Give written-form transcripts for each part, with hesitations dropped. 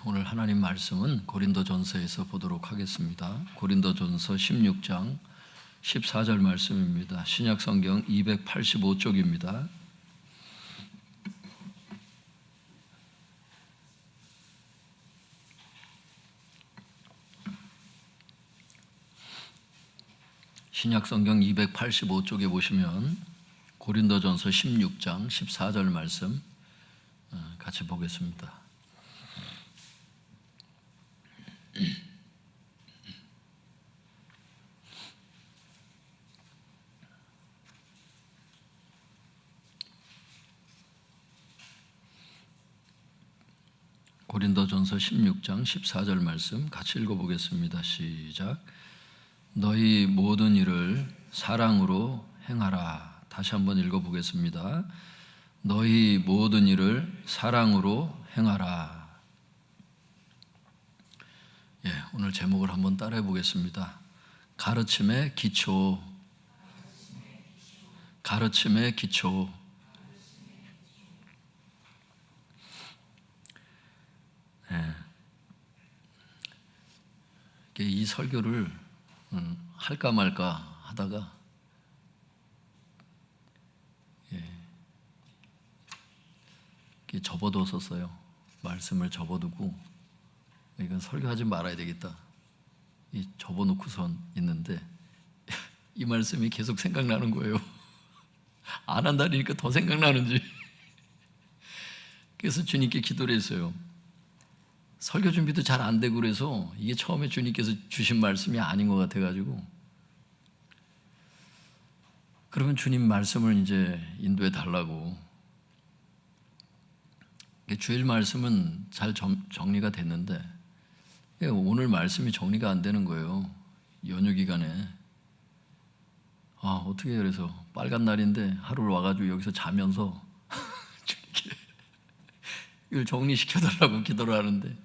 오늘 하나님 말씀은 고린도전서에서 보도록 하겠습니다. 고린도전서 16장 14절 말씀입니다. 신약성경 285쪽입니다. 신약성경 285쪽에 보시면 고린도전서 16장 14절 말씀 같이 보겠습니다. 고린도전서 16장 14절 말씀 같이 읽어보겠습니다. 시작. 너희 모든 일을 사랑으로 행하라. 다시 한번 읽어보겠습니다. 너희 모든 일을 사랑으로 행하라. 오늘 제목을 한번 따라해 보겠습니다. 가르침의 기초. 가르침의 기초. 이 설교를 할까 말까 하다가 접어뒀었어요. 말씀을 접어두고 이건 설교하지 말아야 되겠다. 접어놓고선 있는데 이 말씀이 계속 생각나는 거예요. 안 한다니까 더 생각나는지. 그래서 주님께 기도를 했어요. 설교 준비도 잘 안 되고 그래서 이게 처음에 주님께서 주신 말씀이 아닌 것 같아가지고 그러면 주님 말씀을 이제 인도해 달라고. 주일 말씀은 잘 정리가 됐는데 오늘 말씀이 정리가 안 되는 거예요. 연휴 기간에. 어떻게 해요? 그래서 빨간 날인데 하루를 와가지고 여기서 자면서 주님께 이걸 정리시켜달라고 기도를 하는데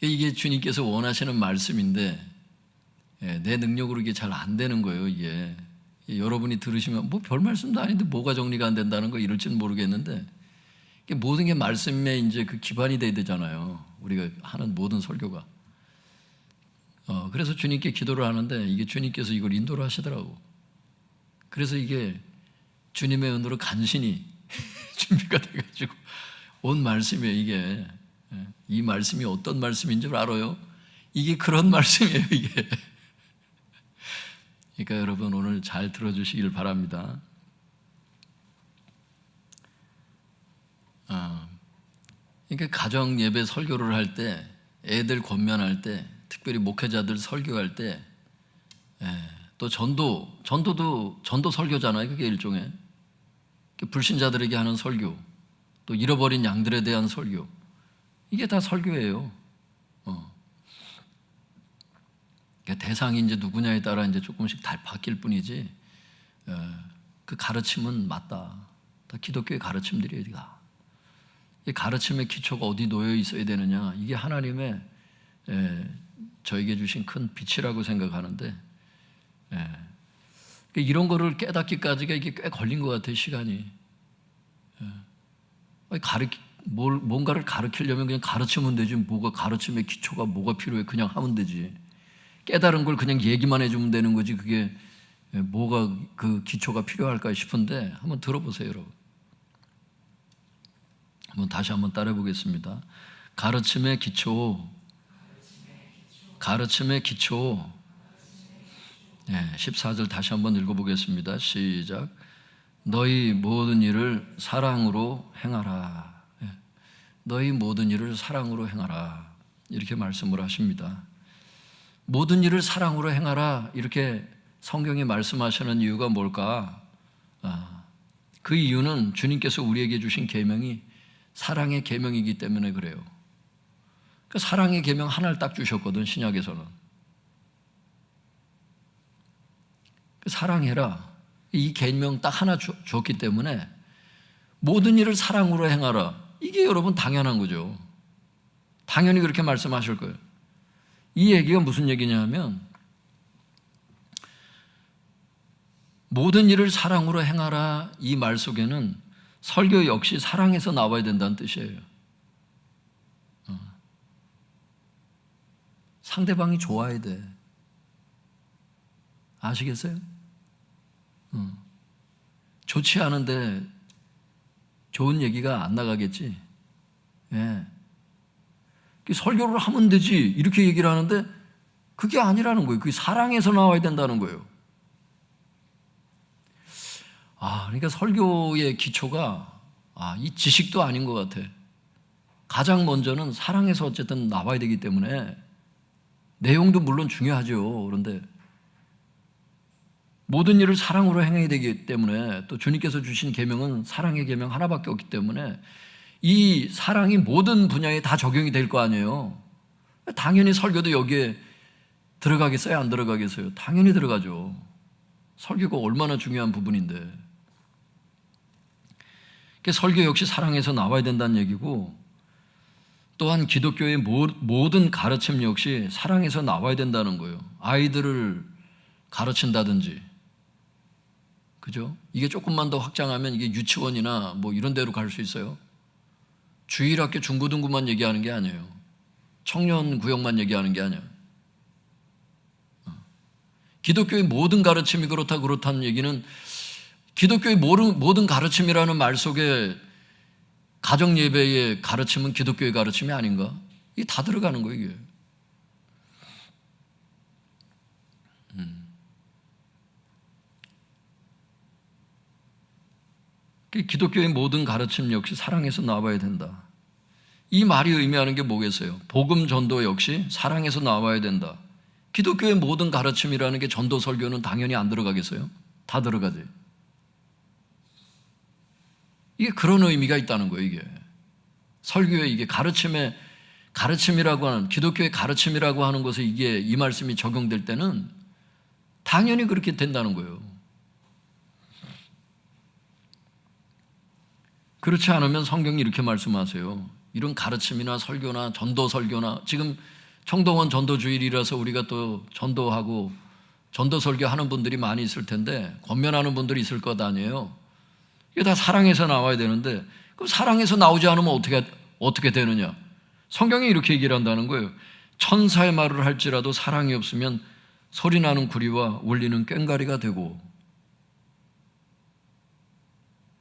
이게 주님께서 원하시는 말씀인데 내 능력으로 이게 잘 안 되는 거예요. 이게 여러분이 들으시면 뭐 별 말씀도 아닌데 뭐가 정리가 안 된다는 거 이럴지는 모르겠는데 모든 게 말씀에 이제 그 기반이 돼야 되잖아요. 우리가 하는 모든 설교가. 그래서 주님께 기도를 하는데 이게 주님께서 이걸 인도를 하시더라고. 그래서 이게 주님의 은혜로 간신히 준비가 돼가지고 온 말씀이에요. 이게 이 말씀이 어떤 말씀인 줄 알아요? 이게 그런 말씀이에요. 이게. 그러니까 여러분 오늘 잘 들어주시길 바랍니다. 그러니까 가정 예배 설교를 할 때, 애들 권면할 때, 특별히 목회자들 설교할 때, 또 전도 설교잖아요. 그게 일종의 불신자들에게 하는 설교, 또 잃어버린 양들에 대한 설교, 이게 다 설교예요. 그러니까 대상이 이제 누구냐에 따라 이제 조금씩 다 바뀔 뿐이지, 그 가르침은 맞다. 다 기독교의 가르침들이에요. 이 가르침의 기초가 어디 놓여 있어야 되느냐, 이게 하나님의 저에게 주신 큰 빛이라고 생각하는데, 이런 거를 깨닫기까지가 이게 꽤 걸린 것 같아요. 시간이. 뭔가를 가르치려면 그냥 가르치면 되지, 뭐가 가르침의 기초가 뭐가 필요해. 그냥 하면 되지. 깨달은 걸 그냥 얘기만 해주면 되는 거지, 그게 뭐가 그 기초가 필요할까 싶은데 한번 들어보세요. 여러분, 다시 한번 따라해 보겠습니다. 가르침의 기초. 가르침의 기초. 14절 다시 한번 읽어보겠습니다. 시작. 너희 모든 일을 사랑으로 행하라. 너희 모든 일을 사랑으로 행하라. 이렇게 말씀을 하십니다. 모든 일을 사랑으로 행하라. 이렇게 성경이 말씀하시는 이유가 뭘까? 그 이유는 주님께서 우리에게 주신 계명이 사랑의 계명이기 때문에 그래요. 그 사랑의 계명 하나를 딱 주셨거든, 신약에서는. 사랑해라. 이 계명 딱 하나 줬기 때문에 모든 일을 사랑으로 행하라. 이게 여러분 당연한 거죠. 당연히 그렇게 말씀하실 거예요. 이 얘기가 무슨 얘기냐면 모든 일을 사랑으로 행하라. 이 말 속에는 설교 역시 사랑해서 나와야 된다는 뜻이에요. 상대방이 좋아야 돼. 아시겠어요? 좋지 않은데 좋은 얘기가 안 나가겠지. 예. 설교를 하면 되지 이렇게 얘기를 하는데 그게 아니라는 거예요. 그게 사랑에서 나와야 된다는 거예요. 그러니까 설교의 기초가 이 지식도 아닌 것 같아. 가장 먼저는 사랑에서 어쨌든 나와야 되기 때문에 내용도 물론 중요하죠. 그런데 모든 일을 사랑으로 행해야 되기 때문에 또 주님께서 주신 계명은 사랑의 계명 하나밖에 없기 때문에 이 사랑이 모든 분야에 다 적용이 될 거 아니에요. 당연히 설교도 여기에 들어가겠어요? 안 들어가겠어요? 당연히 들어가죠. 설교가 얼마나 중요한 부분인데. 설교 역시 사랑에서 나와야 된다는 얘기고, 또한 기독교의 모든 가르침 역시 사랑에서 나와야 된다는 거예요. 아이들을 가르친다든지, 그죠? 이게 조금만 더 확장하면 이게 유치원이나 뭐 이런 데로 갈 수 있어요. 주일학교 중고등부만 얘기하는 게 아니에요. 청년 구역만 얘기하는 게 아니에요. 기독교의 모든 가르침이 그렇다는 얘기는 기독교의 모든 가르침이라는 말 속에 가정예배의 가르침은 기독교의 가르침이 아닌가? 이게 다 들어가는 거예요, 이게. 기독교의 모든 가르침 역시 사랑에서 나와야 된다. 이 말이 의미하는 게 뭐겠어요? 복음 전도 역시 사랑에서 나와야 된다. 기독교의 모든 가르침이라는 게 전도 설교는 당연히 안 들어가겠어요? 다 들어가지. 이게 그런 의미가 있다는 거예요, 이게. 설교의 이게 가르침이라고 하는, 기독교의 가르침이라고 하는 것에 이 말씀이 적용될 때는 당연히 그렇게 된다는 거예요. 그렇지 않으면 성경이 이렇게 말씀하세요. 이런 가르침이나 설교나 전도 설교나, 지금 청동원 전도주일이라서 우리가 또 전도하고 전도 설교하는 분들이 많이 있을 텐데, 권면하는 분들이 있을 것 아니에요. 이게 다 사랑에서 나와야 되는데, 그럼 사랑에서 나오지 않으면 어떻게 되느냐? 성경이 이렇게 얘기를 한다는 거예요. 천사의 말을 할지라도 사랑이 없으면 소리나는 구리와 울리는 꽹과리가 되고,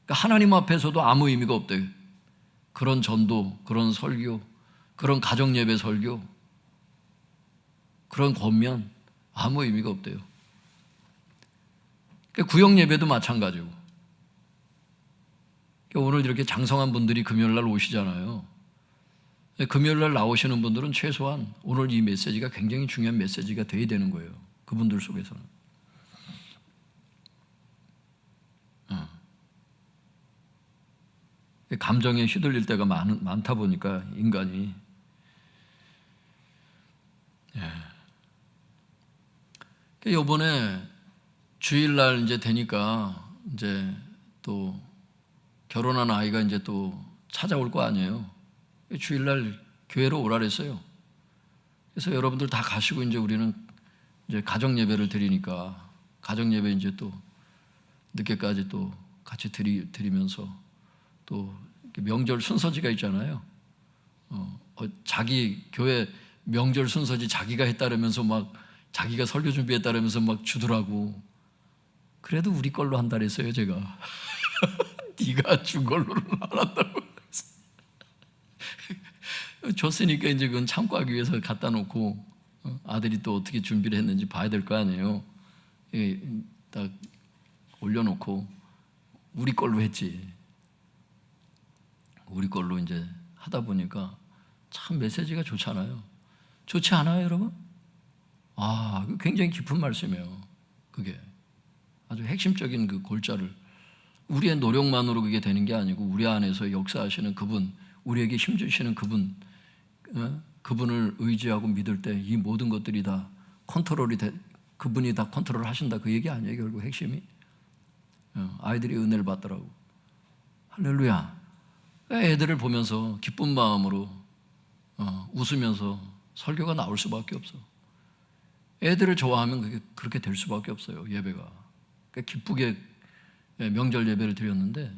그러니까 하나님 앞에서도 아무 의미가 없대요. 그런 전도, 그런 설교, 그런 가정예배 설교, 그런 권면 아무 의미가 없대요. 그러니까 구역예배도 마찬가지고. 그러니까 오늘 이렇게 장성한 분들이 금요일날 오시잖아요. 금요일날 나오시는 분들은 최소한 오늘 이 메시지가 굉장히 중요한 메시지가 돼야 되는 거예요. 그분들 속에서는. 감정에 휘둘릴 때가 많다 보니까 인간이. 이번에 주일날 이제 되니까 이제 또 결혼한 아이가 이제 또 찾아올 거 아니에요. 주일날 교회로 오라 그랬어요. 그래서 여러분들 다 가시고 이제 우리는 이제 가정 예배를 드리니까 가정 예배 이제 또 늦게까지 또 같이 드리면서 또 명절 순서지가 있잖아요. 자기 교회 명절 순서지 자기가 했다면서 막 자기가 설교 준비했다면서 막 주더라고. 그래도 우리 걸로 한다 그랬어요, 제가. 네가 준 걸로는 안 한다고. 줬으니까 이제 그건 참고하기 위해서 갖다 놓고 아들이 또 어떻게 준비를 했는지 봐야 될 거 아니에요. 딱 올려놓고 우리 걸로 했지. 우리 걸로 이제 하다 보니까 참 메시지가 좋잖아요. 좋지 않아요, 여러분? 굉장히 깊은 말씀이에요. 그게 아주 핵심적인 그 골자를, 우리의 노력만으로 그게 되는 게 아니고 우리 안에서 역사하시는 그분, 우리에게 힘주시는 그분, 그분을 의지하고 믿을 때 이 모든 것들이 다 그분이 다 컨트롤 하신다, 그 얘기 아니에요, 결국 핵심이. 아이들이 은혜를 받더라고. 할렐루야. 애들을 보면서 기쁜 마음으로 웃으면서 설교가 나올 수밖에 없어. 애들을 좋아하면 그렇게 될 수밖에 없어요, 예배가. 그러니까 기쁘게 명절 예배를 드렸는데,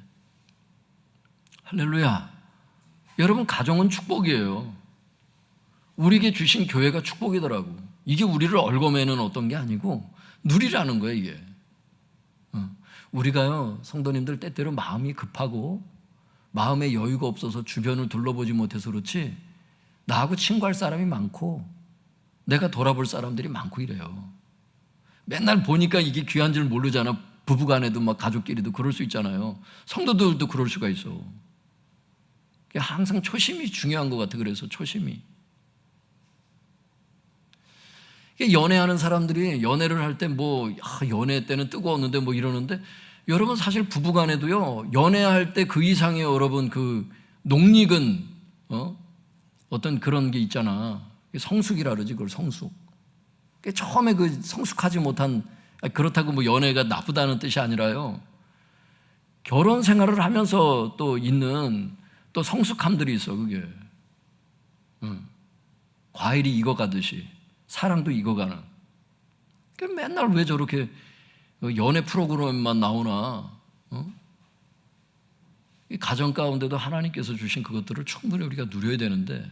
할렐루야. 여러분, 가정은 축복이에요. 우리에게 주신 교회가 축복이더라고. 이게 우리를 얽어매는 어떤 게 아니고 누리라는 거예요, 이게. 우리가요, 성도님들 때때로 마음이 급하고 마음에 여유가 없어서 주변을 둘러보지 못해서 그렇지, 나하고 친구할 사람이 많고 내가 돌아볼 사람들이 많고 이래요. 맨날 보니까 이게 귀한 줄 모르잖아. 부부간에도 막 가족끼리도 그럴 수 있잖아요. 성도들도 그럴 수가 있어. 항상 초심이 중요한 것 같아. 그래서 초심이. 연애하는 사람들이 연애를 할 때 뭐 연애 때는 뜨거웠는데 뭐 이러는데, 여러분 사실 부부간에도요, 연애할 때 그 이상의 여러분 그 농익은 어떤 그런 게 있잖아. 성숙이라 그러지, 그걸 성숙. 처음에 그 성숙하지 못한, 그렇다고 뭐 연애가 나쁘다는 뜻이 아니라요, 결혼 생활을 하면서 또 있는 또 성숙함들이 있어. 그게 과일이 익어가듯이 사랑도 익어가는. 맨날 왜 저렇게 연애 프로그램만 나오나? 이 가정 가운데도 하나님께서 주신 그것들을 충분히 우리가 누려야 되는데,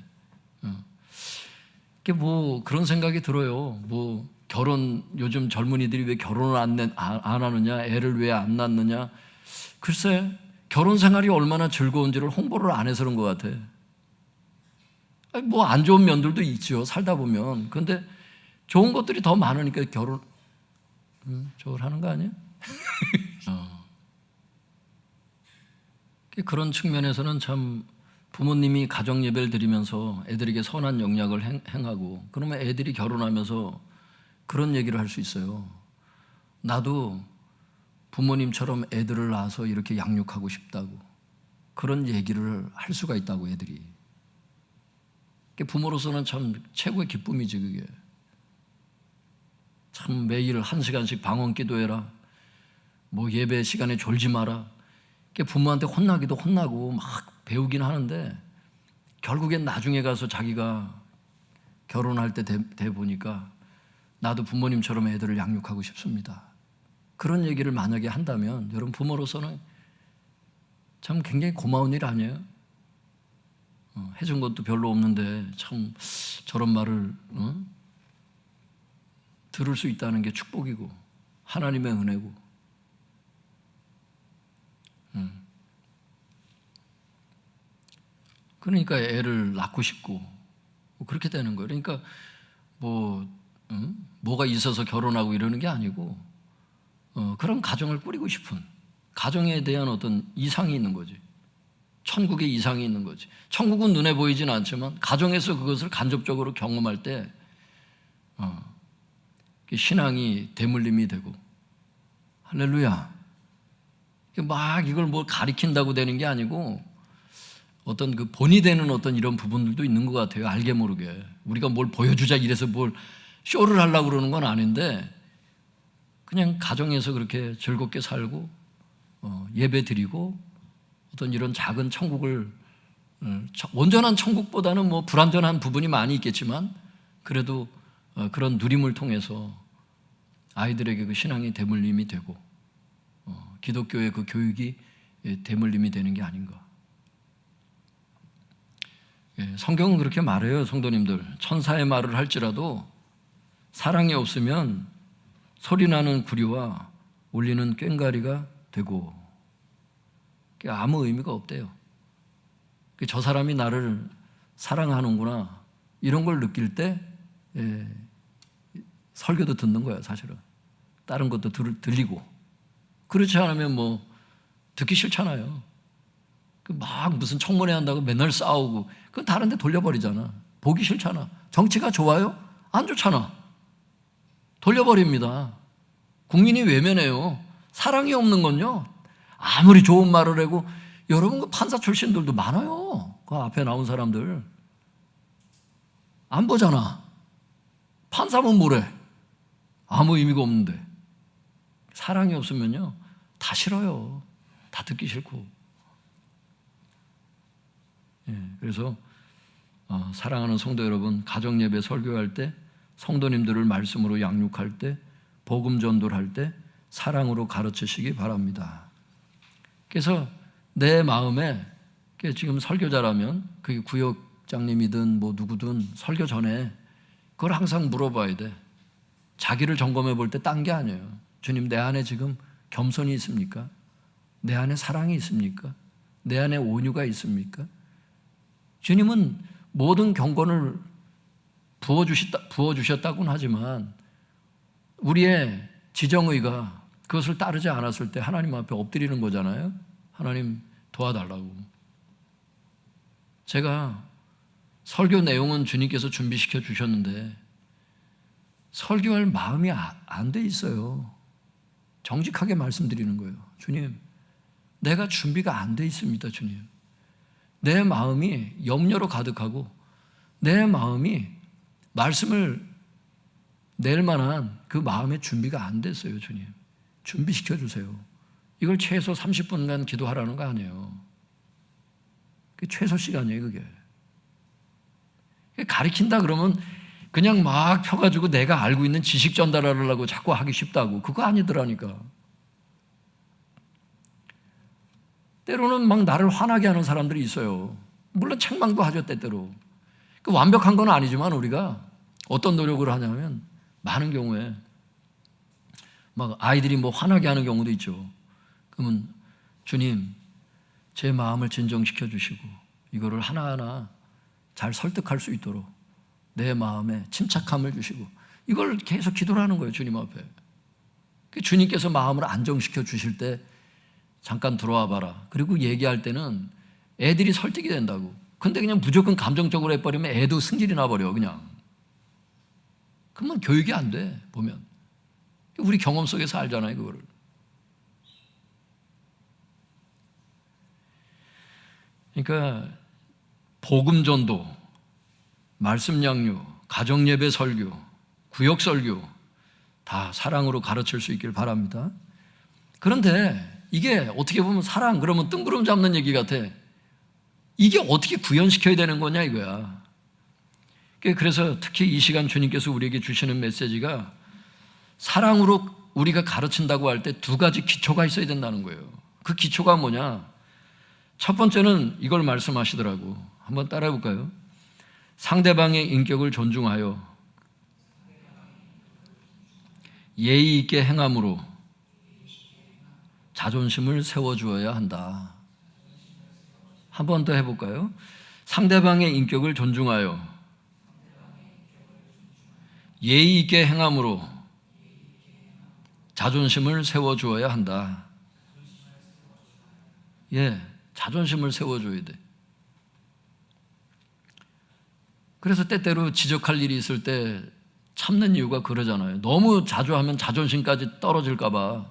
뭐 그런 생각이 들어요. 뭐 결혼, 요즘 젊은이들이 왜 결혼을 안 하느냐, 애를 왜 안 낳느냐. 글쎄, 결혼 생활이 얼마나 즐거운지를 홍보를 안 해서 그런 것 같아. 뭐 안 좋은 면들도 있죠, 살다 보면. 그런데 좋은 것들이 더 많으니까 결혼, 저걸 하는 거 아니야? 그런 측면에서는 참 부모님이 가정 예배를 드리면서 애들에게 선한 영향을 행하고, 그러면 애들이 결혼하면서 그런 얘기를 할 수 있어요. 나도 부모님처럼 애들을 낳아서 이렇게 양육하고 싶다고. 그런 얘기를 할 수가 있다고, 애들이. 부모로서는 참 최고의 기쁨이지, 그게. 참 매일 1시간씩 방언 기도해라, 뭐 예배 시간에 졸지 마라. 부모한테 혼나기도 혼나고 막 배우긴 하는데, 결국엔 나중에 가서 자기가 결혼할 때 돼 보니까 나도 부모님처럼 애들을 양육하고 싶습니다. 그런 얘기를 만약에 한다면, 여러분 부모로서는 참 굉장히 고마운 일 아니에요? 해준 것도 별로 없는데 참 저런 말을 들을 수 있다는 게 축복이고 하나님의 은혜고. 그러니까 애를 낳고 싶고 그렇게 되는 거예요. 그러니까 뭐가 있어서 결혼하고 이러는 게 아니고, 그런 가정을 꾸리고 싶은, 가정에 대한 어떤 이상이 있는 거지. 천국의 이상이 있는 거지. 천국은 눈에 보이진 않지만 가정에서 그것을 간접적으로 경험할 때 신앙이 대물림이 되고, 할렐루야. 막 이걸 뭐 가리킨다고 되는 게 아니고, 어떤 그 본이 되는 어떤 이런 부분들도 있는 것 같아요. 알게 모르게. 우리가 뭘 보여주자 이래서 뭘 쇼를 하려고 그러는 건 아닌데, 그냥 가정에서 그렇게 즐겁게 살고 예배 드리고, 어떤 이런 작은 천국을, 온전한 천국보다는 뭐 불완전한 부분이 많이 있겠지만 그래도 그런 누림을 통해서 아이들에게 그 신앙이 대물림이 되고, 기독교의 그 교육이 대물림이 되는 게 아닌가. 성경은 그렇게 말해요. 성도님들, 천사의 말을 할지라도 사랑이 없으면 소리나는 구리와 울리는 꽹과리가 되고, 아무 의미가 없대요. 저 사람이 나를 사랑하는구나, 이런 걸 느낄 때 설교도 듣는 거야, 사실은. 다른 것도 들리고. 그렇지 않으면 뭐 듣기 싫잖아요. 막 무슨 청문회 한다고 맨날 싸우고, 그건 다른 데 돌려버리잖아. 보기 싫잖아. 정치가 좋아요? 안 좋잖아. 돌려버립니다. 국민이 외면해요. 사랑이 없는 건요, 아무리 좋은 말을 하고, 여러분 그 판사 출신들도 많아요. 그 앞에 나온 사람들 안 보잖아. 판사면 뭐래? 아무 의미가 없는데. 사랑이 없으면요 다 싫어요. 다 듣기 싫고. 그래서 사랑하는 성도 여러분, 가정 예배 설교할 때, 성도님들을 말씀으로 양육할 때, 복음 전도를 할 때 사랑으로 가르치시기 바랍니다. 그래서 내 마음에, 지금 설교자라면 그게 구역 목장님이든 뭐 누구든 설교 전에 그걸 항상 물어봐야 돼. 자기를 점검해 볼 때 딴 게 아니에요. 주님, 내 안에 지금 겸손이 있습니까? 내 안에 사랑이 있습니까? 내 안에 온유가 있습니까? 주님은 모든 경건을 부어주셨다고는 하지만 우리의 지정의가 그것을 따르지 않았을 때 하나님 앞에 엎드리는 거잖아요. 하나님 도와달라고. 제가 설교 내용은 주님께서 준비시켜 주셨는데 설교할 마음이 안 돼 있어요. 정직하게 말씀드리는 거예요. 주님, 내가 준비가 안 돼 있습니다. 주님, 내 마음이 염려로 가득하고 내 마음이 말씀을 낼 만한 그 마음의 준비가 안 됐어요. 주님, 준비시켜 주세요. 이걸 최소 30분간 기도하라는 거 아니에요. 그게 최소 시간이에요. 그게 가르친다 그러면 그냥 막 펴가지고 내가 알고 있는 지식 전달하려고 자꾸 하기 쉽다고. 그거 아니더라니까. 때로는 막 나를 화나게 하는 사람들이 있어요. 물론 책망도 하죠, 때때로. 그 완벽한 건 아니지만 우리가 어떤 노력을 하냐면 많은 경우에 막 아이들이 뭐 화나게 하는 경우도 있죠. 그러면 주님, 제 마음을 진정시켜 주시고 이거를 하나하나 잘 설득할 수 있도록 내 마음에 침착함을 주시고, 이걸 계속 기도를 하는 거예요. 주님 앞에. 주님께서 마음을 안정시켜 주실 때 잠깐 들어와 봐라. 그리고 얘기할 때는 애들이 설득이 된다고. 근데 그냥 무조건 감정적으로 해버리면 애도 승질이 나버려. 그냥. 그러면 교육이 안 돼. 보면 우리 경험 속에서 알잖아요, 그거를. 그러니까 복음 전도, 말씀 양육, 가정 예배 설교, 구역 설교 다 사랑으로 가르칠 수 있길 바랍니다. 그런데 이게 어떻게 보면 사랑 그러면 뜬구름 잡는 얘기 같아. 이게 어떻게 구현시켜야 되는 거냐 이거야. 그래서 특히 이 시간 주님께서 우리에게 주시는 메시지가 사랑으로 우리가 가르친다고 할 때 두 가지 기초가 있어야 된다는 거예요. 그 기초가 뭐냐? 첫 번째는 이걸 말씀하시더라고. 한번 따라해 볼까요? 상대방의 인격을 존중하여 예의 있게 행함으로 자존심을 세워주어야 한다. 한 번 더 해볼까요? 상대방의 인격을 존중하여 예의 있게 행함으로 자존심을 세워주어야 한다. 예, 자존심을 세워줘야 돼. 그래서 때때로 지적할 일이 있을 때 참는 이유가 그러잖아요. 너무 자주 하면 자존심까지 떨어질까 봐.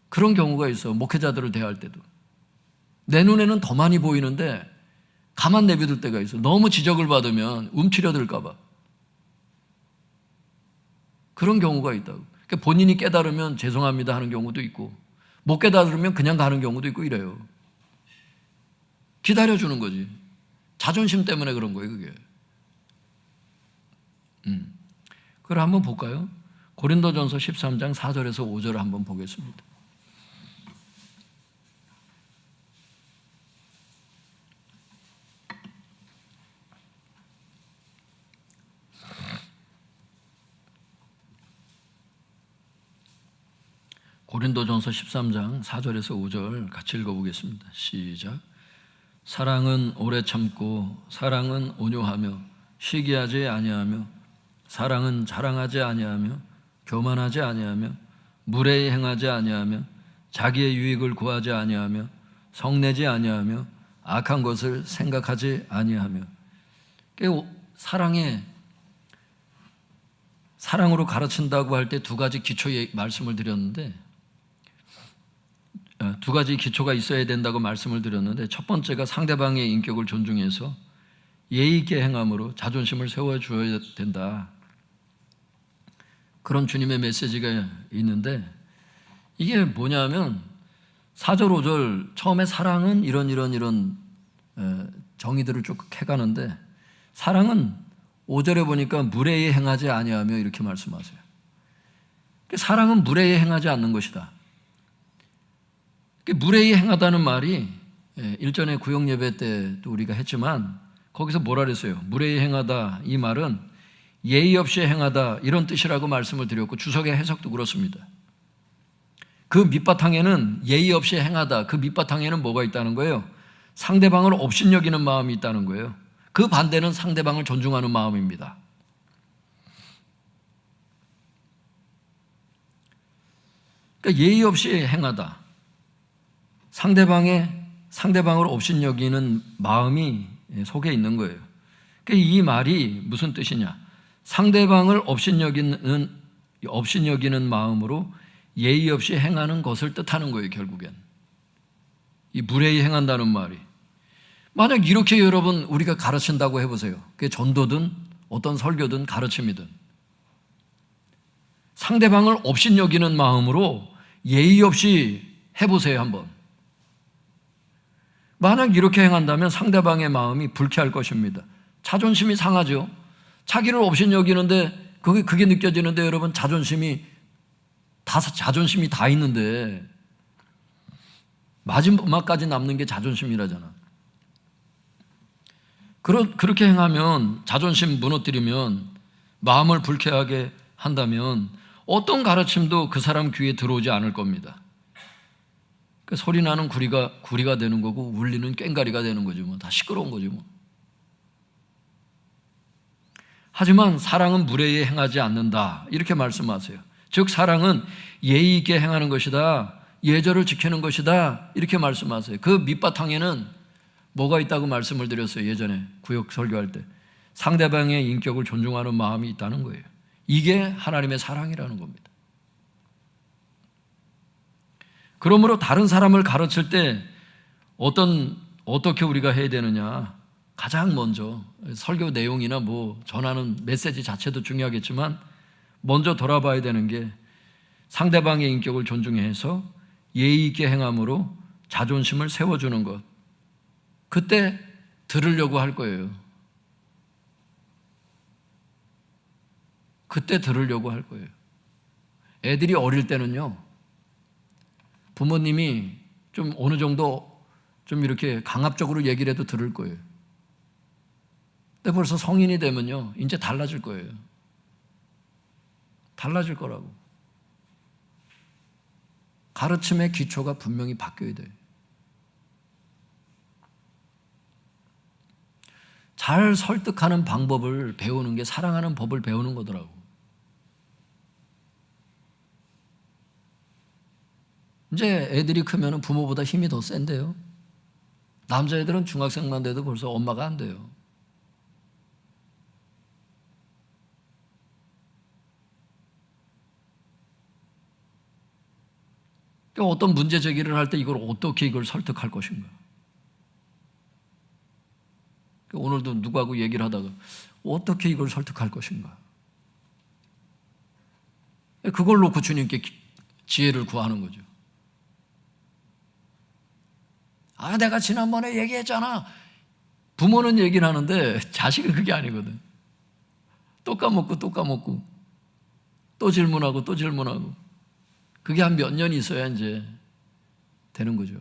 그런 경우가 있어. 목회자들을 대할 때도 내 눈에는 더 많이 보이는데 가만 내비둘 때가 있어. 너무 지적을 받으면 움츠려들까 봐. 그런 경우가 있다고. 그러니까 본인이 깨달으면 죄송합니다 하는 경우도 있고, 못 깨달으면 그냥 가는 경우도 있고 이래요. 기다려주는 거지. 자존심 때문에 그런 거예요, 그게. 그걸 한번 볼까요? 고린도전서 13장 4절에서 5절을 한번 보겠습니다. 고린도전서 13장 4절에서 5절 같이 읽어보겠습니다. 시작. 사랑은 오래 참고 사랑은 온유하며 시기하지 아니하며 사랑은 자랑하지 아니하며 교만하지 아니하며 무례히 행하지 아니하며 자기의 유익을 구하지 아니하며 성내지 아니하며 악한 것을 생각하지 아니하며. 사랑으로 가르친다고 할 때 두 가지 기초의 말씀을 드렸는데, 두 가지 기초가 있어야 된다고 말씀을 드렸는데, 첫 번째가 상대방의 인격을 존중해서 예의 있게 행함으로 자존심을 세워줘야 된다. 그런 주님의 메시지가 있는데, 이게 뭐냐면 4절 5절 처음에 사랑은 이런 정의들을 쭉 해가는데, 사랑은 5절에 보니까 무례히 행하지 아니하며 이렇게 말씀하세요. 사랑은 무례히 행하지 않는 것이다. 무례히 행하다는 말이 일전에 구역 예배 때도 우리가 했지만 거기서 뭐라 그랬어요? 무례히 행하다, 이 말은 예의 없이 행하다 이런 뜻이라고 말씀을 드렸고, 주석의 해석도 그렇습니다. 그 밑바탕에는 예의 없이 행하다, 그 밑바탕에는 뭐가 있다는 거예요? 상대방을 업신여기는 마음이 있다는 거예요. 그 반대는 상대방을 존중하는 마음입니다. 그러니까 예의 없이 행하다, 상대방을 업신여기는 마음이 속에 있는 거예요. 그러니까 이 말이 무슨 뜻이냐? 상대방을 업신여기는 마음으로 예의 없이 행하는 것을 뜻하는 거예요. 결국엔 이 무례히 행한다는 말이, 만약 이렇게 여러분 우리가 가르친다고 해보세요. 그게 전도든 어떤 설교든 가르침이든, 상대방을 업신여기는 마음으로 예의 없이 해보세요. 한번. 만약 이렇게 행한다면 상대방의 마음이 불쾌할 것입니다. 자존심이 상하죠. 자기를 업신여기는데 그게 느껴지는데, 여러분 자존심이 다 있는데 마지막까지 남는 게 자존심이라잖아. 그렇게 행하면, 자존심 무너뜨리면, 마음을 불쾌하게 한다면 어떤 가르침도 그 사람 귀에 들어오지 않을 겁니다. 그 소리 나는 구리가 되는 거고, 울리는 꽹가리가 되는 거죠. 뭐 다 시끄러운 거죠. 뭐. 하지만 사랑은 무례히 행하지 않는다, 이렇게 말씀하세요. 즉 사랑은 예의 있게 행하는 것이다, 예절을 지키는 것이다, 이렇게 말씀하세요. 그 밑바탕에는 뭐가 있다고 말씀을 드렸어요. 예전에 구역 설교할 때 상대방의 인격을 존중하는 마음이 있다는 거예요. 이게 하나님의 사랑이라는 겁니다. 그러므로 다른 사람을 가르칠 때 어떻게 우리가 해야 되느냐? 가장 먼저 설교 내용이나 뭐 전하는 메시지 자체도 중요하겠지만, 먼저 돌아봐야 되는 게 상대방의 인격을 존중해서 예의 있게 행함으로 자존심을 세워주는 것. 그때 들으려고 할 거예요. 그때 들으려고 할 거예요. 애들이 어릴 때는요, 부모님이 좀 어느 정도 좀 이렇게 강압적으로 얘기를 해도 들을 거예요. 근데 벌써 성인이 되면요, 이제 달라질 거예요. 달라질 거라고. 가르침의 기초가 분명히 바뀌어야 돼요. 잘 설득하는 방법을 배우는 게 사랑하는 법을 배우는 거더라고. 이제 애들이 크면 부모보다 힘이 더 센데요. 남자애들은 중학생만 돼도 벌써 엄마가 안 돼요. 어떤 문제 제기를 할 때 이걸 설득할 것인가? 오늘도 누구하고 얘기를 하다가 어떻게 이걸 설득할 것인가? 그걸 놓고 주님께 지혜를 구하는 거죠. 내가 지난번에 얘기했잖아. 부모는 얘기를 하는데 자식은 그게 아니거든. 또 까먹고 또 질문하고 그게 한 몇 년이 있어야 이제 되는 거죠.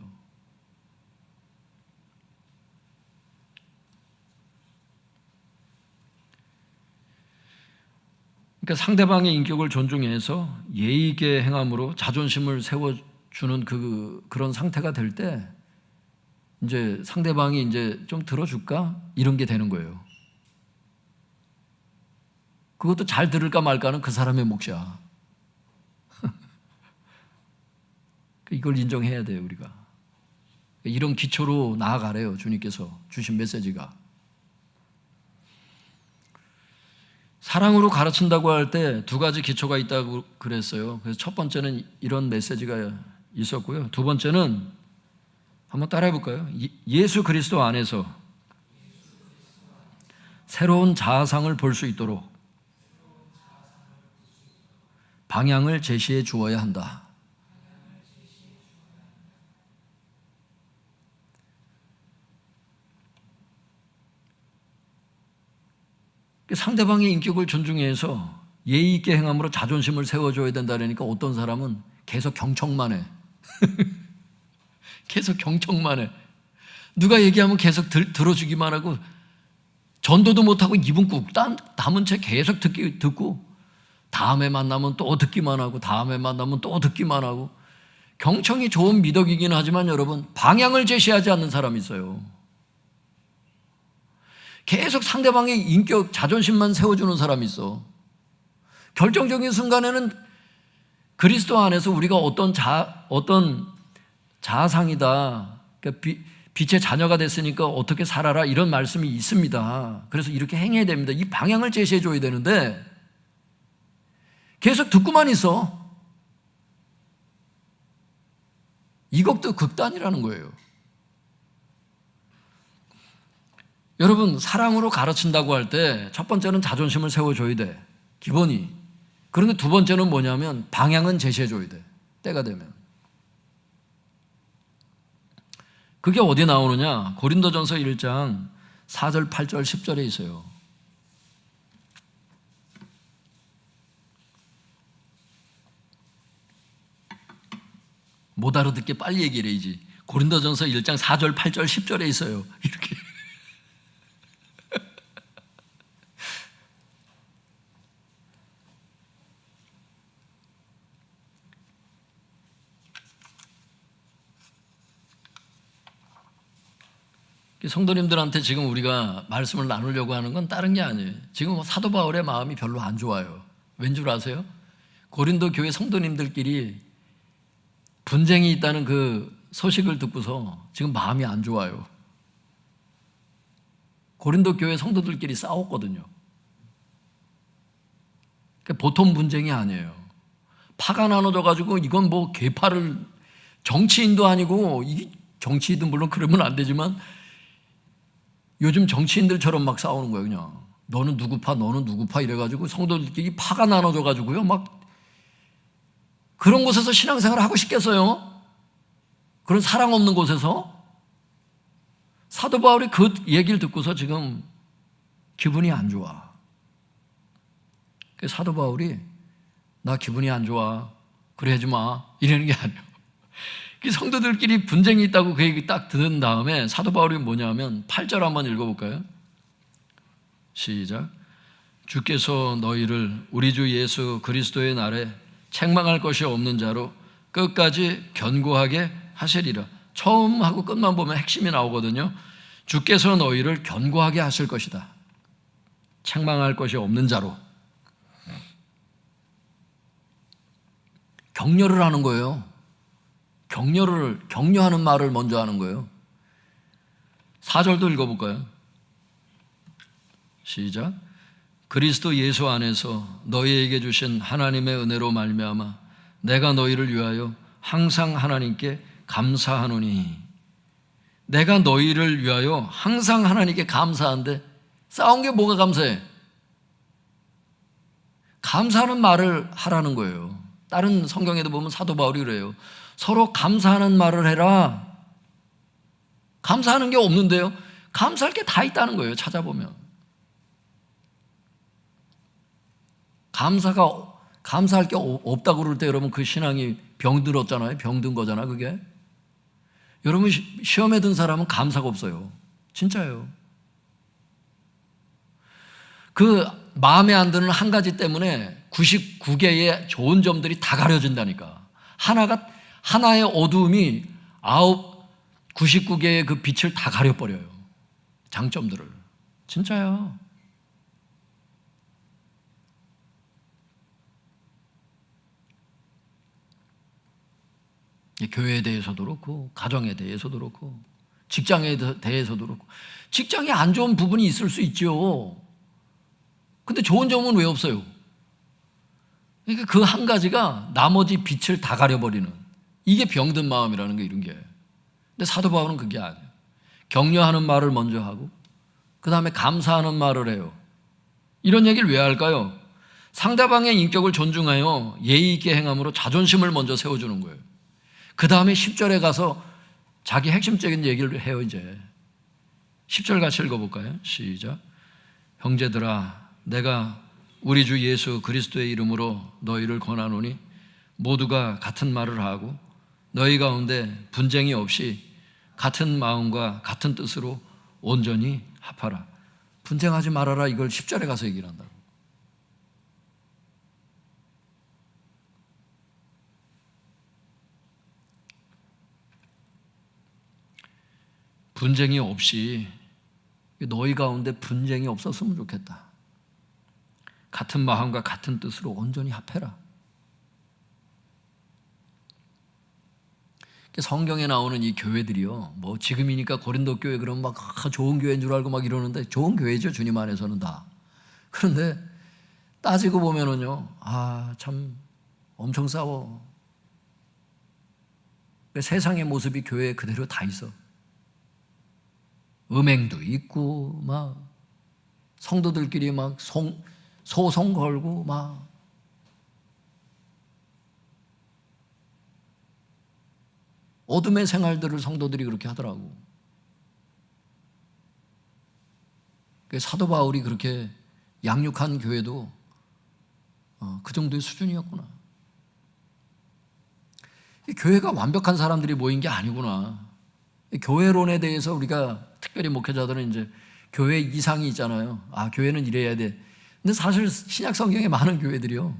그러니까 상대방의 인격을 존중해서 예의 있게 행함으로 자존심을 세워주는 그런 상태가 될 때, 이제 상대방이 이제 좀 들어줄까? 이런 게 되는 거예요. 그것도 잘 들을까 말까는 그 사람의 몫이야. 이걸 인정해야 돼요, 우리가. 이런 기초로 나아가래요, 주님께서 주신 메시지가. 사랑으로 가르친다고 할 때 두 가지 기초가 있다고 그랬어요. 그래서 첫 번째는 이런 메시지가 있었고요. 두 번째는 한번 따라해 볼까요? 예수 그리스도 안에서 새로운 자아상을 볼 수 있도록 방향을 제시해 주어야 한다. 상대방의 인격을 존중해서 예의 있게 행함으로 자존심을 세워줘야 된다니까, 어떤 사람은 계속 경청만 해. 계속 경청만 해. 누가 얘기하면 계속 들어주기만 하고 전도도 못하고 입은 꾹 담은 채 계속 듣고 다음에 만나면 또 듣기만 하고 다음에 만나면 또 듣기만 하고 경청이 좋은 미덕이긴 하지만 여러분 방향을 제시하지 않는 사람이 있어요. 계속 상대방의 인격, 자존심만 세워주는 사람이 있어. 결정적인 순간에는 그리스도 안에서 우리가 어떤 자상이다. 그러니까 빛의 자녀가 됐으니까 어떻게 살아라 이런 말씀이 있습니다. 그래서 이렇게 행해야 됩니다. 이 방향을 제시해 줘야 되는데 계속 듣고만 있어. 이것도 극단이라는 거예요. 여러분 사랑으로 가르친다고 할 때 첫 번째는 자존심을 세워줘야 돼. 기본이. 그런데 두 번째는 뭐냐면 방향은 제시해줘야 돼. 때가 되면. 그게 어디 나오느냐? 고린도전서 1장 4절, 8절, 10절에 있어요. 못 알아듣게 빨리 얘기를 해야지. 고린도전서 1장 4절, 8절, 10절에 있어요. 이렇게. 성도님들한테 지금 우리가 말씀을 나누려고 하는 건 다른 게 아니에요. 지금 사도 바울의 마음이 별로 안 좋아요. 왠 줄 아세요? 고린도 교회 성도님들끼리 분쟁이 있다는 그 소식을 듣고서 지금 마음이 안 좋아요. 고린도 교회 성도들끼리 싸웠거든요. 그러니까 보통 분쟁이 아니에요. 파가 나눠져가지고 이건 뭐 계파를 정치인도 아니고 이 정치인도 물론 그러면 안 되지만 요즘 정치인들처럼 막 싸우는 거예요. 그냥 너는 누구 파 너는 누구 파 이래가지고 성도들끼리 파가 나눠져가지고요 막 그런 곳에서 신앙생활을 하고 싶겠어요? 그런 사랑 없는 곳에서? 사도 바울이 그 얘기를 듣고서 지금 기분이 안 좋아. 사도 바울이 나 기분이 안 좋아 그래 하지 마 이러는 게 아니에요. 성도들끼리 분쟁이 있다고 그 얘기 딱 들은 다음에 사도 바울이 뭐냐면 8절 한번 읽어볼까요? 시작. 주께서 너희를 우리 주 예수 그리스도의 날에 책망할 것이 없는 자로 끝까지 견고하게 하시리라. 처음하고 끝만 보면 핵심이 나오거든요. 주께서 너희를 견고하게 하실 것이다. 책망할 것이 없는 자로. 격려를 하는 거예요. 격려하는 말을 먼저 하는 거예요. 4절도 읽어볼까요? 시작. 그리스도 예수 안에서 너희에게 주신 하나님의 은혜로 말미암아 내가 너희를 위하여 항상 하나님께 감사하노니. 내가 너희를 위하여 항상 하나님께 감사한데 싸운 게 뭐가 감사해? 감사하는 말을 하라는 거예요. 다른 성경에도 보면 사도 바울이 그래요. 서로 감사하는 말을 해라. 감사하는 게 없는데요. 감사할 게 다 있다는 거예요. 찾아보면. 감사할 게 없다고 그럴 때 여러분 그 신앙이 병들었잖아요. 병든 거잖아 그게. 여러분 시험에 든 사람은 감사가 없어요. 진짜예요. 그 마음에 안 드는 한 가지 때문에 99개의 좋은 점들이 다 가려진다니까. 하나의 어두움이 99개의 그 빛을 다 가려버려요. 장점들을. 진짜요. 교회에 대해서도 그렇고 가정에 대해서도 그렇고 직장에 대해서도 그렇고. 직장에 안 좋은 부분이 있을 수 있죠. 근데 좋은 점은 왜 없어요? 그러니까 그 한 가지가 나머지 빛을 다 가려버리는, 이게 병든 마음이라는 게 이런 게. 근데 사도 바울은 그게 아니에요. 격려하는 말을 먼저 하고 그 다음에 감사하는 말을 해요. 이런 얘기를 왜 할까요? 상대방의 인격을 존중하여 예의 있게 행함으로 자존심을 먼저 세워주는 거예요. 그 다음에 10절에 가서 자기 핵심적인 얘기를 해요. 이제 10절 같이 읽어볼까요? 시작. 형제들아, 내가 우리 주 예수 그리스도의 이름으로 너희를 권하노니 모두가 같은 말을 하고 너희 가운데 분쟁이 없이 같은 마음과 같은 뜻으로 온전히 합하라. 분쟁하지 말아라, 이걸 10절에 가서 얘기를 한다고. 분쟁이 없이, 너희 가운데 분쟁이 없었으면 좋겠다. 같은 마음과 같은 뜻으로 온전히 합해라. 성경에 나오는 이 교회들이요, 뭐 지금이니까 고린도 교회 그러면 막 좋은 교회인 줄 알고 막 이러는데 좋은 교회죠, 주님 안에서는 다. 그런데 따지고 보면은요, 참 엄청 싸워. 세상의 모습이 교회에 그대로 다 있어. 음행도 있고, 막 성도들끼리 막 소송 걸고 막. 어둠의 생활들을 성도들이 그렇게 하더라고. 사도 바울이 그렇게 양육한 교회도 그 정도의 수준이었구나. 교회가 완벽한 사람들이 모인 게 아니구나. 교회론에 대해서 우리가 특별히 목회자들은 이제 교회 이상이 있잖아요. 교회는 이래야 돼. 근데 사실 신약 성경에 많은 교회들이요,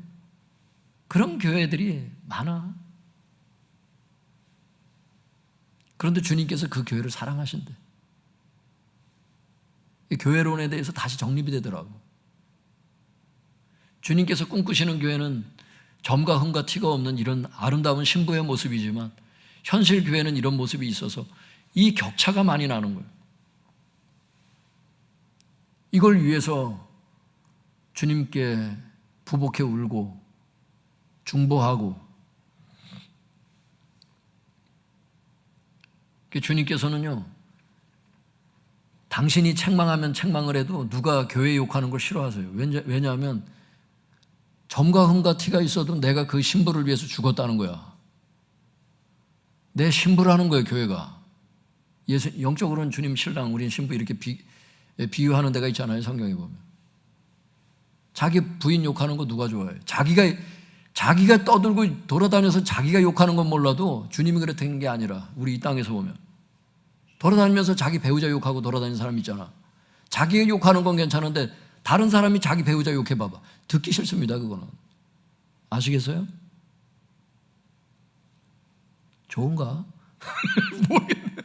그런 교회들이 많아. 그런데 주님께서 그 교회를 사랑하신대. 교회론에 대해서 다시 정립이 되더라고. 주님께서 꿈꾸시는 교회는 점과 흠과 티가 없는 이런 아름다운 신부의 모습이지만, 현실 교회는 이런 모습이 있어서 이 격차가 많이 나는 거예요. 이걸 위해서 주님께 부복해 울고 중보하고, 주님께서는요, 당신이 책망하면 책망을 해도 누가 교회 욕하는 걸 싫어하세요. 왜냐하면 점과 흠과 티가 있어도 내가 그 신부를 위해서 죽었다는 거야. 내 신부라는 거예요, 교회가. 영적으로는 주님 신랑, 우린 신부, 이렇게 비유하는 데가 있잖아요, 성경에 보면. 자기 부인 욕하는 거 누가 좋아해요? 자기가 떠들고 돌아다녀서 자기가 욕하는 건 몰라도 주님이 그랬다는 게 아니라, 우리 이 땅에서 보면 돌아다니면서 자기 배우자 욕하고 돌아다니는 사람 있잖아. 자기가 욕하는 건 괜찮은데 다른 사람이 자기 배우자 욕해봐봐. 듣기 싫습니다, 그거는. 아시겠어요? 좋은가? 모르겠네.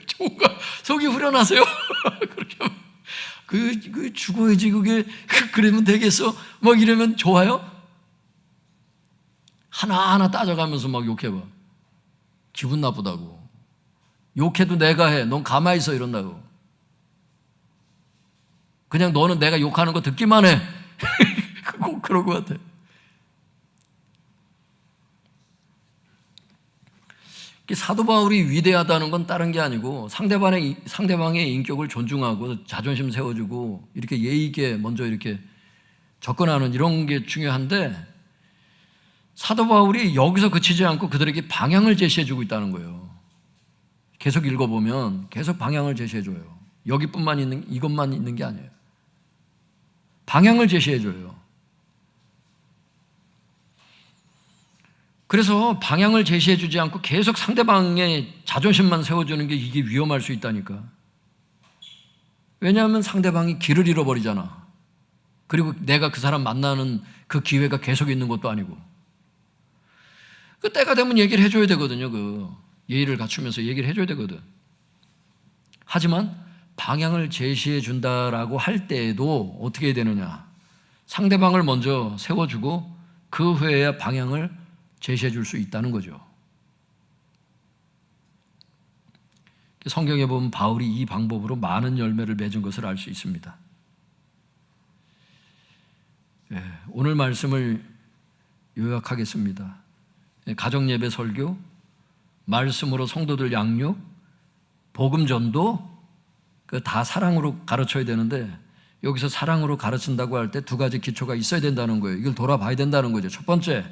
좋은가? 속이 후련하세요? 그렇게 하면 죽어야지, 그게. 그러면 되겠어? 막 이러면 좋아요? 하나하나 따져가면서 막 욕해봐. 기분 나쁘다고. 욕해도 내가 해. 넌 가만히 있어, 이런다고. 그냥 너는 내가 욕하는 거 듣기만 해. 꼭 그럴 것 같아. 사도 바울이 위대하다는 건 다른 게 아니고, 상대방의 인격을 존중하고 자존심 세워주고 이렇게 예의 있게 먼저 이렇게 접근하는 이런 게 중요한데, 사도 바울이 여기서 그치지 않고 그들에게 방향을 제시해주고 있다는 거예요. 계속 읽어보면 계속 방향을 제시해줘요. 이것만 있는 게 아니에요. 방향을 제시해줘요. 그래서 방향을 제시해주지 않고 계속 상대방의 자존심만 세워주는 게, 이게 위험할 수 있다니까. 왜냐하면 상대방이 길을 잃어버리잖아. 그리고 내가 그 사람 만나는 그 기회가 계속 있는 것도 아니고. 그 때가 되면 얘기를 해줘야 되거든요. 예의를 갖추면서 얘기를 해줘야 되거든. 하지만 방향을 제시해 준다라고 할 때에도 어떻게 해야 되느냐? 상대방을 먼저 세워주고 그 후에야 방향을 제시해 줄 수 있다는 거죠. 성경에 보면 바울이 이 방법으로 많은 열매를 맺은 것을 알 수 있습니다. 오늘 말씀을 요약하겠습니다. 가정예배 설교, 말씀으로 성도들 양육, 복음 전도, 다 사랑으로 가르쳐야 되는데, 여기서 사랑으로 가르친다고 할 때 두 가지 기초가 있어야 된다는 거예요. 이걸 돌아봐야 된다는 거죠. 첫 번째,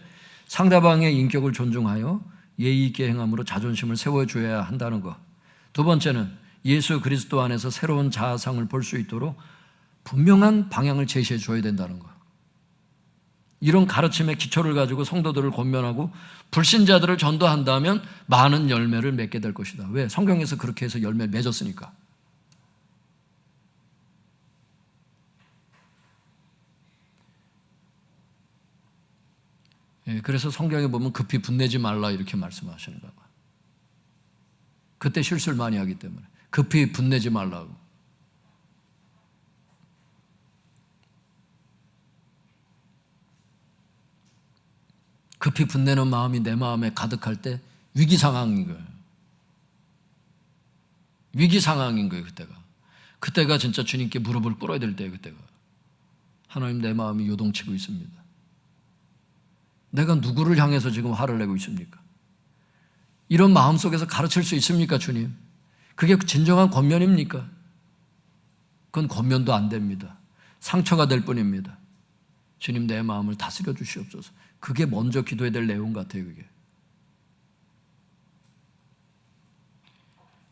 상대방의 인격을 존중하여 예의 있게 행함으로 자존심을 세워줘야 한다는 것. 두 번째는 예수 그리스도 안에서 새로운 자아상을 볼 수 있도록 분명한 방향을 제시해 줘야 된다는 것. 이런 가르침의 기초를 가지고 성도들을 권면하고 불신자들을 전도한다면 많은 열매를 맺게 될 것이다. 왜? 성경에서 그렇게 해서 열매를 맺었으니까. 그래서 성경에 보면 급히 분내지 말라 이렇게 말씀하시는가 봐. 그때 실수를 많이 하기 때문에 급히 분내지 말라고. 급히 분내는 마음이 내 마음에 가득할 때 위기 상황인 거예요. 위기 상황인 거예요, 그때가 진짜 주님께 무릎을 꿇어야 될 때예요, 그때가. 하나님, 내 마음이 요동치고 있습니다. 내가 누구를 향해서 지금 화를 내고 있습니까? 이런 마음 속에서 가르칠 수 있습니까, 주님? 그게 진정한 권면입니까? 그건 권면도 안 됩니다. 상처가 될 뿐입니다. 주님, 내 마음을 다스려 주시옵소서. 그게 먼저 기도해야 될 내용 같아요, 그게.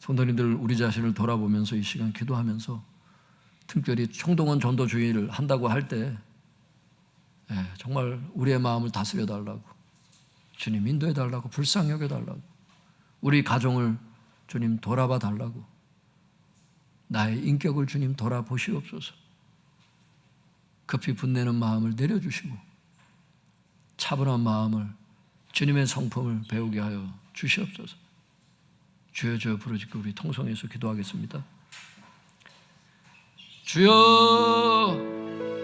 성도님들, 우리 자신을 돌아보면서 이 시간 기도하면서 특별히 총동원 전도주의를 한다고 할 때 정말 우리의 마음을 다스려 달라고, 주님 인도해 달라고, 불쌍히 여겨 달라고, 우리 가정을 주님 돌아봐 달라고, 나의 인격을 주님 돌아보시옵소서. 급히 분내는 마음을 내려주시고 차분한 마음을, 주님의 성품을 배우게 하여 주시옵소서. 주여, 주여 부르짖고 우리 통성에서 기도하겠습니다. 주여,